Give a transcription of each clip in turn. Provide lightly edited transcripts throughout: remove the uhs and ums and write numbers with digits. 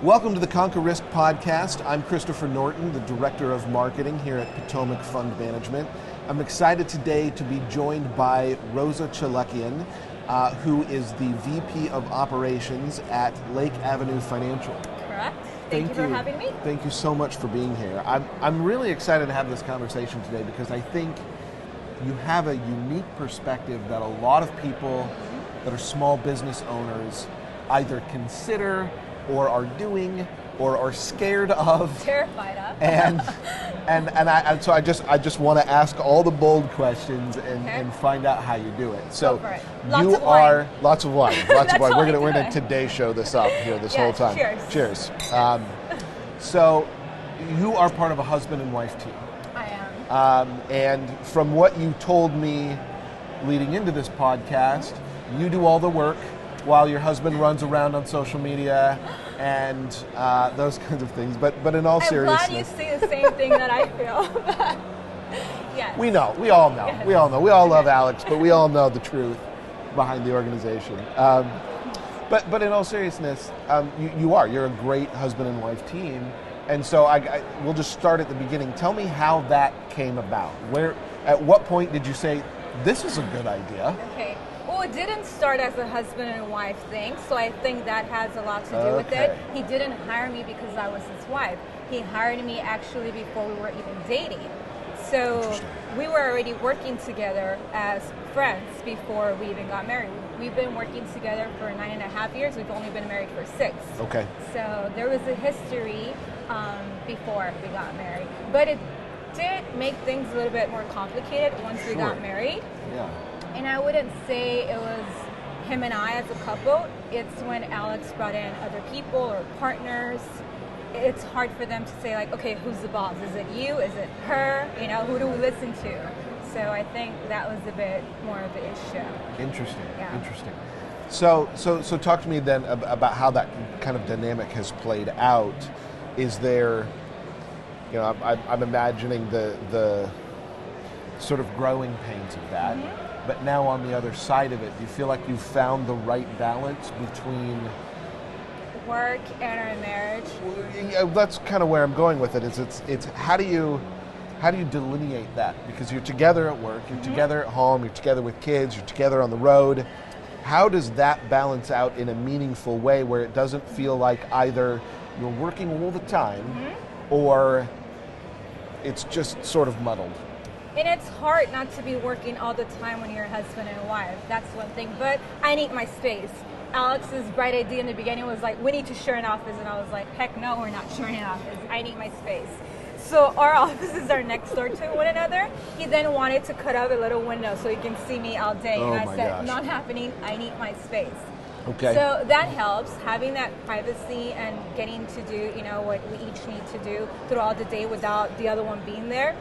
Welcome to the Conquer Risk podcast. I'm Christopher Norton, the Director of Marketing here at Potomac Fund Management. I'm excited today to be joined by Rosa Chalekian, who is the VP of Operations at Lake Avenue Financial. Correct. Thank you for having me. Thank you so much for being here. I'm really excited to have this conversation today because I think you have a unique perspective that a lot of people that are small business owners either consider or are doing or are scared of, terrified of, so I just want to ask all the bold questions and find out how you do it. So go for it. Lots of wine. We're gonna today show this up here this whole time. Cheers. So you are part of a husband and wife team. I am. And from what you told me leading into this podcast, you do all the work while your husband runs around on social media and those kinds of things. But in all seriousness, I'm glad you see the same thing that I feel. Yes. We know. We all know. Yes. We all know. We all love Alex, but we all know the truth behind the organization. But in all seriousness, you're a great husband and wife team. And so we'll just start at the beginning. Tell me how that came about. At what point did you say, this is a good idea? Okay. Well, it didn't start as a husband and wife thing, so I think that has a lot to do with it. He didn't hire me because I was his wife. He hired me actually before we were even dating. So we were already working together as friends before we even got married. We've been working together for 9.5 years. We've only been married for 6. Okay. So there was a history before we got married. But it did make things a little bit more complicated once we got married. Yeah. And I wouldn't say it was him and I as a couple. It's when Alex brought in other people or partners. It's hard for them to say, like, okay, who's the boss? Is it you? Is it her? You know, who do we listen to? So I think that was a bit more of an issue. Interesting. Yeah. Interesting. So talk to me then about how that kind of dynamic has played out. Is there, I'm imagining the sort of growing pains of that. Mm-hmm. But now on the other side of it, do you feel like you've found the right balance between work and our marriage? That's kind of where I'm going with it. It's how do you delineate that? Because you're together at work, you're together at home, you're together with kids, you're together on the road. How does that balance out in a meaningful way where it doesn't feel like either you're working all the time or it's just sort of muddled? And it's hard not to be working all the time when you're a husband and wife. That's one thing. But I need my space. Alex's bright idea in the beginning was like, we need to share an office. And I was like, heck no, we're not sharing an office. I need my space. So our offices are next door to one another. He then wanted to cut out a little window so he can see me all day. Oh, and I said, gosh. Not happening. I need my space. Okay. So that helps, having that privacy and getting to do, what we each need to do throughout the day without the other one being there.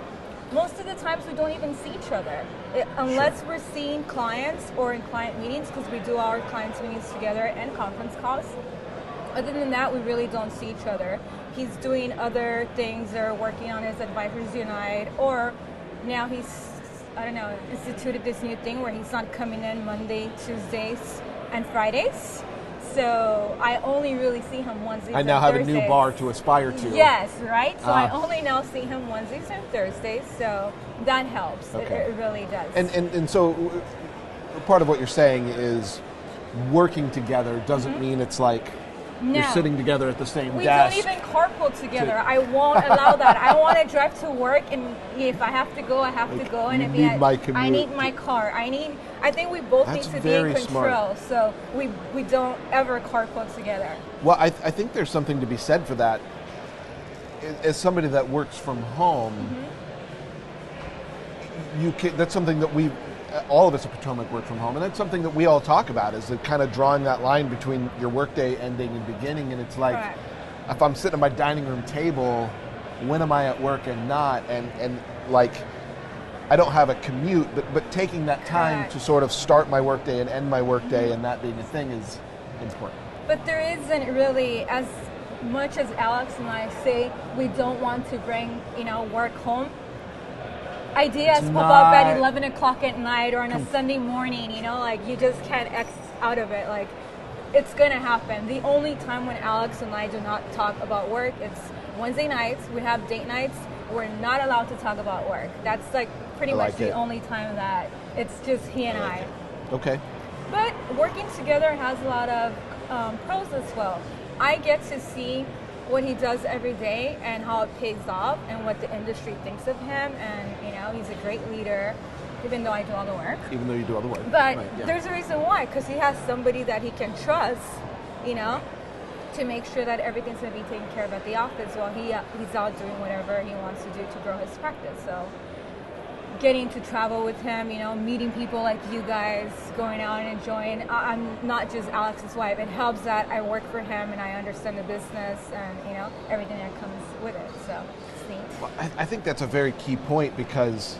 Most of the times we don't even see each other unless we're seeing clients or in client meetings, because we do our clients meetings together and conference calls. Other than that, we really don't see each other. He's doing other things or working on his Advisors Unite, or now he's, instituted this new thing where he's not coming in Monday, Tuesdays, and Fridays. So I only really see him Wednesdays and Thursdays. I now have a new bar to aspire to. Yes, right? So I only now see him Wednesdays and Thursdays, so that helps. Okay. It really does. And so part of what you're saying is working together doesn't mean it's like you're sitting together at the same desk. We don't even carpool together. I won't allow that. I want to drive to work, and if I have to go, I have to go. And I need my car. I think we both need to be in control, so we don't ever carpool together. Well, I think there's something to be said for that. As somebody that works from home, that's something that all of us at Potomac work from home, and that's something that we all talk about, is kind of drawing that line between your workday ending and beginning. And it's like, if I'm sitting at my dining room table, when am I at work and not? And like, I don't have a commute, but taking that time to sort of start my workday and end my workday and that being a thing is important. But there isn't really, as much as Alex and I say we don't want to bring, work home, ideas pop up at 11 o'clock at night or on a Sunday morning, you just can't X out of it. Like, it's going to happen. The only time when Alex and I do not talk about work, it's Wednesday nights. We have date nights. We're not allowed to talk about work. That's like pretty much the only time that it's just he and I. Okay. But working together has a lot of pros as well. I get to see what he does every day and how it pays off and what the industry thinks of him. And, he's a great leader, even though I do all the work. Even though you do all the work. But there's a reason why, because he has somebody that he can trust, to make sure that everything's going to be taken care of at the office while he's out doing whatever he wants to do to grow his practice. So getting to travel with him, meeting people like you guys, going out and enjoying. I'm not just Alex's wife. It helps that I work for him and I understand the business and, everything that comes with it. So it's neat. Well, I think that's a very key point because,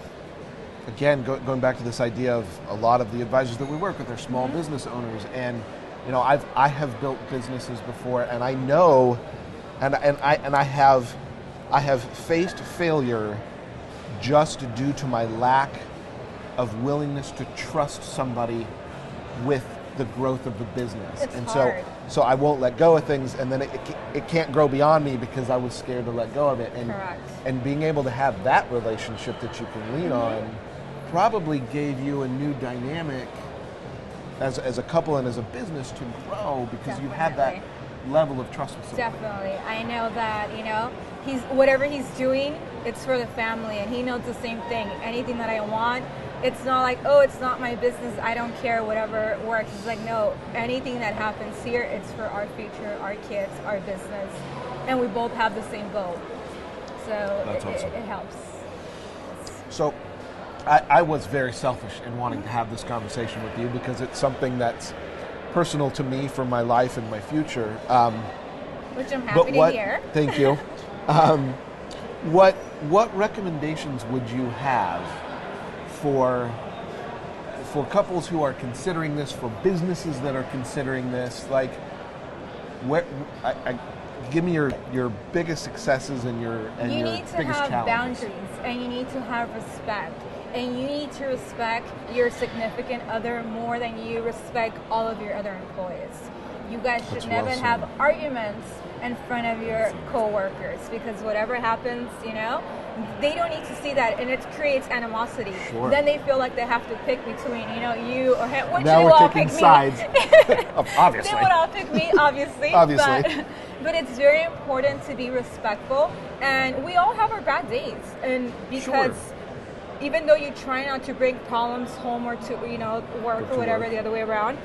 again, going back to this idea of a lot of the advisors that we work with are small business owners. And, I have built businesses before and I know, and I have faced failure just due to my lack of willingness to trust somebody with the growth of the business. It's and hard. so I won't let go of things, and then it can't grow beyond me because I was scared to let go of it. And Correct. And being able to have that relationship that you can lean on probably gave you a new dynamic as a couple and as a business to grow because you had that level of trust with somebody. Definitely. I know that, he's whatever he's doing, it's for the family, and he knows the same thing. Anything that I want, it's not like, oh, it's not my business, I don't care, whatever works. It's like, no, anything that happens here, it's for our future, our kids, our business, and we both have the same goal. So That's awesome. It helps. So I was very selfish in wanting to have this conversation with you because it's something that's personal to me for my life and my future. Which I'm happy to hear. Thank you. What recommendations would you have for couples who are considering this, for businesses that are considering this? Like, give me your biggest successes and your biggest challenges. You need to have boundaries, and you need to have respect. And you need to respect your significant other more than you respect all of your other employees. You guys should never have arguments in front of your coworkers because whatever happens, they don't need to see that, and it creates animosity. Sure. Then they feel like they have to pick between, you or him. Which now they we're will taking pick sides. me. Obviously. They would all pick me, obviously. Obviously. But it's very important to be respectful, and we all have our bad days, and because. Sure. Even though you try not to bring problems home or to work or whatever the other way around,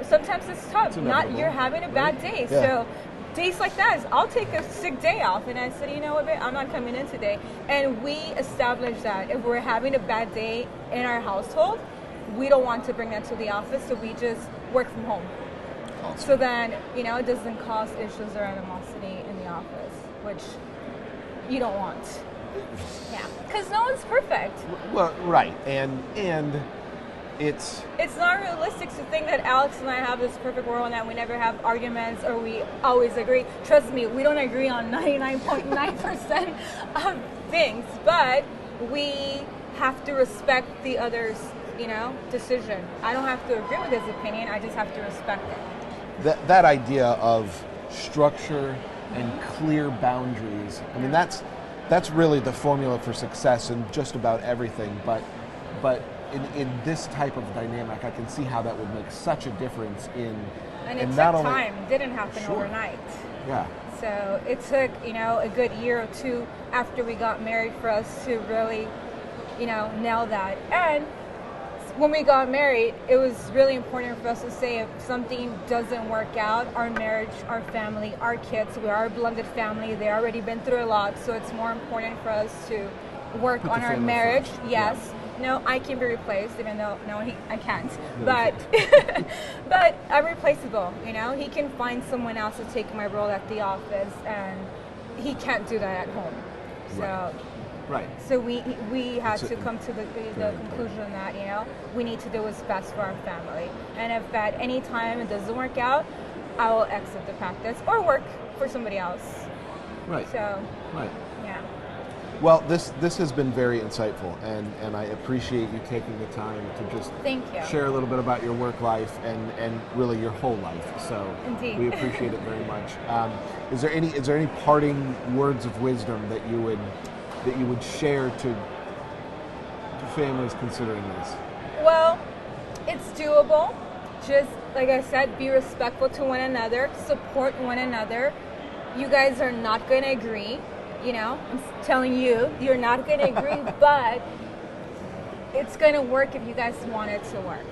sometimes it's tough. You're having a bad day. Yeah. So days like that is I'll take a sick day off, and I said, you know what, babe, I'm not coming in today. And we established that if we're having a bad day in our household, we don't want to bring that to the office, so we just work from home. Awesome. So then it doesn't cause issues or animosity in the office, which you don't want. Yeah, because no one's perfect. Well, right, and it's not realistic to think that Alex and I have this perfect world and that we never have arguments or we always agree. Trust me, we don't agree on 99.9% of things, but we have to respect the other's, decision. I don't have to agree with his opinion. I just have to respect it. That idea of structure and clear boundaries. I mean, that's really the formula for success in just about everything. But in this type of dynamic, I can see how that would make such a difference in. And it in took not only, time. It didn't happen overnight. Yeah. So it took, a good year or two after we got married for us to really, nail that. And when we got married, it was really important for us to say if something doesn't work out, our marriage, our family, our kids, we are a blended family. They already been through a lot, so it's more important for us to work on our marriage. First. Yes. Yeah. No, I can be replaced, even though I can't. No, but but I'm replaceable. He can find someone else to take my role at the office, and he can't do that at home. So. Right. So we had to come to the conclusion that we need to do what's best for our family, and if at any time it doesn't work out, I will exit the practice or work for somebody else. Right. So. Right. Yeah. Well, this has been very insightful, and I appreciate you taking the time to just Thank you. share a little bit about your work life and really your whole life. So Indeed. we appreciate it very much. Is there any parting words of wisdom that you would share to families considering this? Well, it's doable. Just like I said, be respectful to one another, support one another. You guys are not going to agree. I'm telling you, you're not going to agree, but it's going to work if you guys want it to work.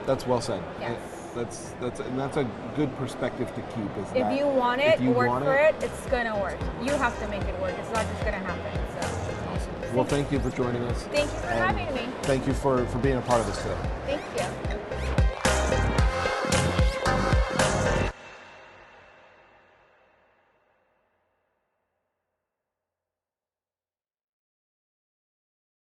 That's well said. Yes. That's a good perspective to keep. If you want it, work for it. It's going to work. You have to make it work. It's not just going to happen. So. Awesome. Well, thank you for joining us. Thank you for having me. Thank you for being a part of this today. Thank you.